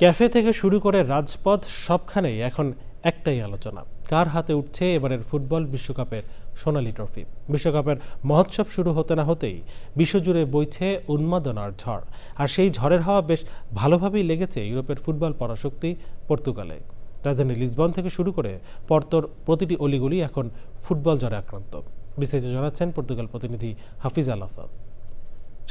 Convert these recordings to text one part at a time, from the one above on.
Cafe থেকে শুরু করে রাজপথ সবখানেই এখন একটাই আলোচনা, কার হাতে উঠছে এবারের ফুটবল বিশ্বকাপের সোনালী ট্রফি। বিশ্বকাপের মহোৎসব শুরু হতে না হতেই বিশ্বজুড়ে বইছে উন্মাদনার ঝড়, আর সেই ঝড়ের হাওয়া বেশ ভালোভাবেই লেগেছে ইউরোপের ফুটবল পরাশক্তি পর্তুগালে। রাজধানী লিসবন থেকে শুরু করে পর্তোর প্রতিটি অলিগলি এখন ফুটবল জ্বরে আক্রান্ত। বিস্তারিত জানাচ্ছেন পর্তুগাল প্রতিনিধি হাফিজ আল আসাদ।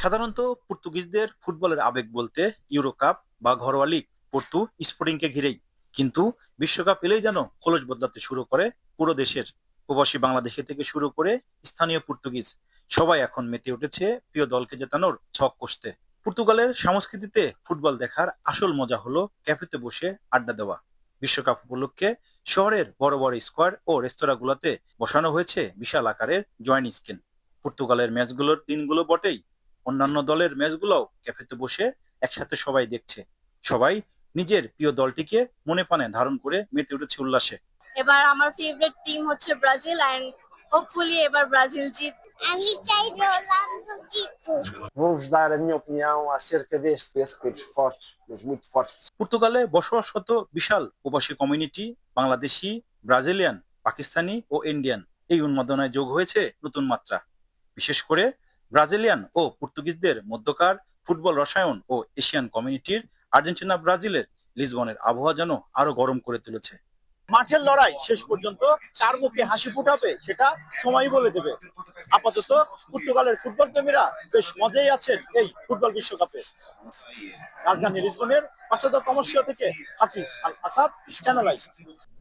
সাধারণত পর্তুগিজদের ফুটবলের আবেগ বলতে ইউরো কাপ বা ঘরোয়া লিগ পর্তু স্পোর্টিংকে ঘিরেই, কিন্তু বিশ্বকাপ এলেই যেন খোলস বদলাতে শুরু করে পুরো দেশের। প্রবাসী বাংলাদেশি থেকে শুরু করে স্থানীয় পর্তুগিজ সবাই এখন মেতে উঠেছে প্রিয় দলকে জেতানোর ছক কষতে। পর্তুগালের সংস্কৃতিতে ফুটবল দেখার আসল মজা হলো ক্যাফেতে বসে আড্ডা দেওয়া। বিশ্বকাপ উপলক্ষে শহরের বড় বড় স্কোয়ার ও রেস্তোরাঁগুলোতে বসানো হয়েছে বিশাল আকারের জয়েন্ট স্ক্রিন। পর্তুগালের ম্যাচগুলোর দিনগুলো বটেই, অন্যান্য দলের ম্যাচগুলোও ক্যাফেতে বসে একসাথে সবাই দেখছে। সবাই নিজের প্রিয় দলটিকে মনে প্রাণে ধারণ করে মেতে উঠেছে উল্লাসে। এবার আমার ফেভারিট টিম হচ্ছে ব্রাজিল এন্ড হোপফুলি এবার ব্রাজিল জিত। আমি চাই Ronaldo জিতুক। Vou-vos dar a minha opinião acerca desse clubes fortes, mas muito fortes. পর্তুগালে বসবাসরত বিশাল প্রবাসী কমিউনিটি, বাংলাদেশি, ব্রাজিলিয়ান, পাকিস্তানি ও ইন্ডিয়ান, এই উন্মাদনায় যোগ হয়েছে নতুন মাত্রা। বিশেষ করে ব্রাজিলিয়ান ও পর্তুগিজদের মধ্যকার ফুটবল রসায়ন ও এশিয়ান কমিউনিটির আর্জেন্টিনা ব্রাজিলের লিসবনের আবহাওয়া যেন আরো গরম করে তুলেছে। মাঠের লড়াই শেষ পর্যন্ত কার মুখে হাসি ফুটাবে সেটা সময়ই বলে দেবে। আপাতত পর্তুগালের ফুটবল প্রেমীরা বেশ মজাই আছেন এই ফুটবল বিশ্বকাপে। রাজধানী লিসবনের পাঁচশো কমার্শিয়া থেকে হাফিজ আল আসাদ, চ্যানেল আই।